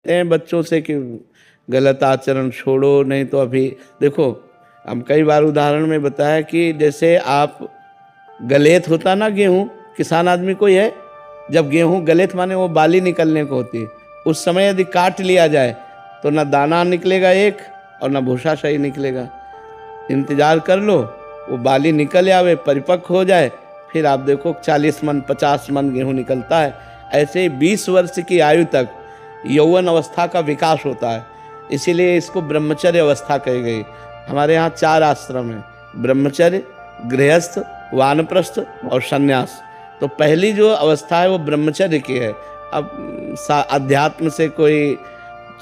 हैं बच्चों से कि गलत आचरण छोड़ो, नहीं तो अभी देखो हम कई बार उदाहरण में बताया कि जैसे आप गलेत होता ना गेहूँ, किसान आदमी कोई है, जब गेहूँ गलेत माने वो बाली निकलने को होती है, उस समय यदि काट लिया जाए तो ना दाना निकलेगा एक और ना भूसा सही निकलेगा। इंतजार कर लो, वो बाली निकल आवे, परिपक्व हो जाए, फिर आप देखो 40 मन 50 मन गेहूँ निकलता है। ऐसे ही 20 वर्ष की आयु तक यौवन अवस्था का विकास होता है, इसीलिए इसको ब्रह्मचर्य अवस्था कही गई। हमारे यहाँ 4 आश्रम हैं, ब्रह्मचर्य, गृहस्थ, वानप्रस्थ और संन्यास। तो पहली जो अवस्था है वो ब्रह्मचर्य की है। अब अध्यात्म से कोई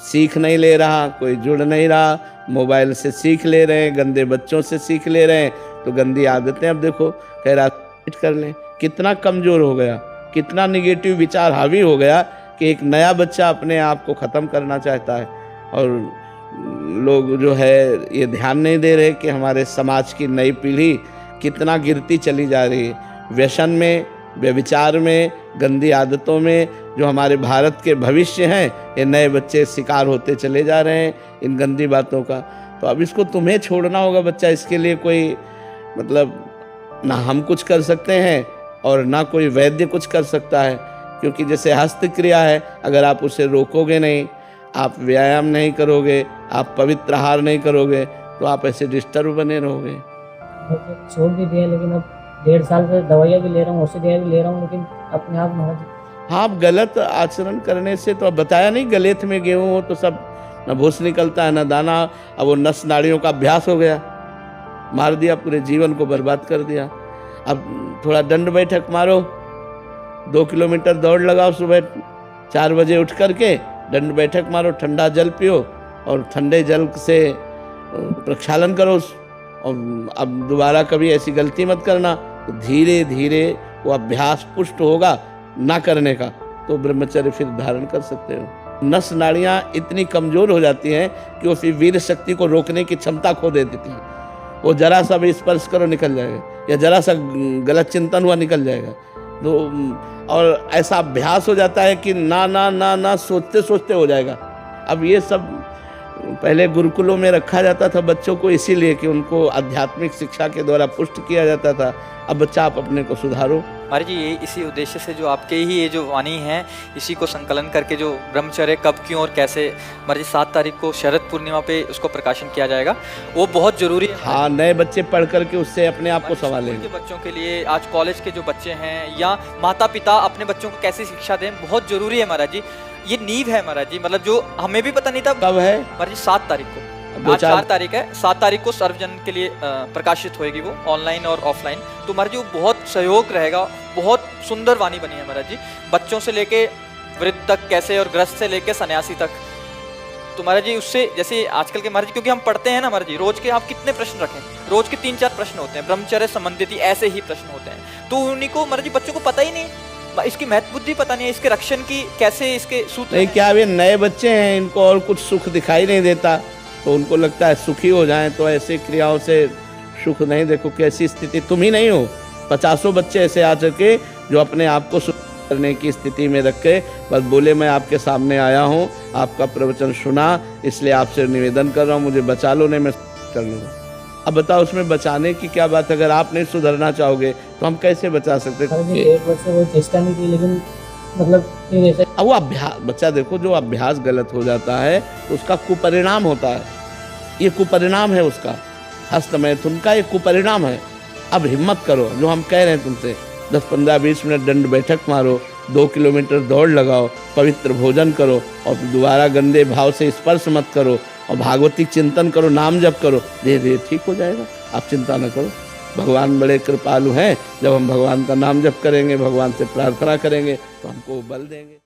सीख नहीं ले रहा, कोई जुड़ नहीं रहा, मोबाइल से सीख ले रहे हैं, गंदे बच्चों से सीख ले रहे हैं, तो गंदी आदतें अब देखो कह रहा कर लें, कितना कमज़ोर हो गया, कितना निगेटिव विचार हावी हो गया कि एक नया बच्चा अपने आप को ख़त्म करना चाहता है। और लोग जो है ये ध्यान नहीं दे रहे कि हमारे समाज की नई पीढ़ी कितना गिरती चली जा रही है, व्यसन में, व्यभिचार में, गंदी आदतों में। जो हमारे भारत के भविष्य हैं, ये नए बच्चे शिकार होते चले जा रहे हैं इन गंदी बातों का। तो अब इसको तुम्हें छोड़ना होगा बच्चा, इसके लिए कोई मतलब ना हम कुछ कर सकते हैं और ना कोई वैद्य कुछ कर सकता है, क्योंकि जैसे हस्त क्रिया है, अगर आप उसे रोकोगे नहीं, आप व्यायाम नहीं करोगे, आप पवित्र आहार नहीं करोगे, तो आप ऐसे डिस्टर्ब बने रहोगे। छोड़ भी दिया, लेकिन अब 1.5 साल से दवाइयाँ भी ले रहा हूँ, औषधि भी ले रहा हूँ, लेकिन अपने आप महाराज। हाँ, आप गलत आचरण करने से तो अब बताया नहीं, गलेथ में गेहूँ हो तो सब न भूस निकलता है न दाना। अब वो नस नाड़ियों का अभ्यास हो गया, मार दिया, पूरे जीवन को बर्बाद कर दिया। अब थोड़ा दंड बैठक मारो, 2 किलोमीटर दौड़ लगाओ, सुबह 4 बजे उठ करके दंड बैठक मारो, ठंडा जल पियो और ठंडे जल से प्रक्षालन करो। और अब दोबारा कभी ऐसी गलती मत करना। तो धीरे धीरे वो अभ्यास पुष्ट होगा ना करने का, तो ब्रह्मचर्य फिर धारण कर सकते हो। नस नाड़ियाँ इतनी कमज़ोर हो जाती हैं कि वो फिर वीर शक्ति को रोकने की क्षमता खो दे देती है। वो जरा सा भी स्पर्श करो निकल जाएगा, या जरा सा गलत चिंतन हुआ निकल जाएगा। तो और ऐसा अभ्यास हो जाता है कि ना ना ना ना सोचते सोचते हो जाएगा। अब ये सब पहले गुरुकुलों में रखा जाता था बच्चों को, इसीलिए कि उनको आध्यात्मिक शिक्षा के द्वारा पुष्ट किया जाता था। अब बच्चा आप अपने को सुधारो। महाराज जी, ये इसी उद्देश्य से जो आपके ही ये जो वाणी है, इसी को संकलन करके जो ब्रह्मचर्य कब, क्यों और कैसे, महाराज जी 7 तारीख को शरद पूर्णिमा पे उसको प्रकाशन किया जाएगा, वो बहुत जरूरी है। हाँ, नए बच्चे पढ़ करके उससे अपने आप को संभालेंगे। बच्चों के लिए, आज कॉलेज के जो बच्चे हैं या माता पिता अपने बच्चों को कैसे शिक्षा दें, बहुत जरूरी है महाराज जी। ये नींव है महाराज जी, मतलब जो हमें भी पता नहीं था। कब है महाराज जी? 7 तारीख को। आज 4 तारीख है, 7 तारीख को सर्वजन के लिए प्रकाशित होएगी वो, ऑनलाइन और ऑफलाइन। तो महाराज जी वो बहुत सहयोग रहेगा, बहुत सुंदर वाणी बनी है महाराज जी, बच्चों से लेके वृद्ध तक कैसे, और ग्रस्त से लेके सन्यासी तक। तो महाराज जी उससे जैसे आजकल के महाराज जी, क्योंकि हम पढ़ते हैं ना महाराज जी, रोज के आप कितने प्रश्न रखें, रोज के 3-4 प्रश्न होते हैं ब्रह्मचर्य संबंधित ही, ऐसे ही प्रश्न होते हैं। तो उन्हीं को महाराज जी बच्चों को पता ही नहीं, इसकी महत्व बुद्धि पता नहीं है, इसके रक्षण की कैसे, इसके सूत्र नहीं। क्या वे नए बच्चे हैं, इनको और कुछ सुख दिखाई नहीं देता, तो उनको लगता है सुखी हो जाएं, तो ऐसी क्रियाओं से सुख नहीं। देखो कैसी स्थिति, तुम ही नहीं हो, 50 बच्चे ऐसे आ चुके जो अपने आप को सुख करने की स्थिति में रख के बस बोले मैं आपके सामने आया हूँ, आपका प्रवचन सुना, इसलिए आपसे निवेदन कर रहा हूँ, मुझे बचा लो, नहीं मैं कर लूँगा। अब बताओ उसमें बचाने की क्या बात। अगर आप नहीं सुधरना चाहोगे तो हम कैसे बचा सकते? 1 वर्ष से वो चेष्टा नहीं की, लेकिन मतलब अब वो अभ्यास, बच्चा देखो जो अभ्यास गलत हो जाता है तो उसका कुपरिणाम होता है, ये कुपरिणाम है उसका, हस्त मैथुन का एक कुपरिणाम है। अब हिम्मत करो, जो हम कह रहे हैं तुमसे, 10, 15, 20 मिनट दंड बैठक मारो, 2 किलोमीटर दौड़ लगाओ, पवित्र भोजन करो और दोबारा गंदे भाव से स्पर्श मत करो, और भागवतिक चिंतन करो, नाम जप करो, धीरे धीरे ठीक हो जाएगा। आप चिंता न करो, भगवान बड़े कृपालु हैं। जब हम भगवान का नाम जप करेंगे, भगवान से प्रार्थना करेंगे, तो हमको बल देंगे।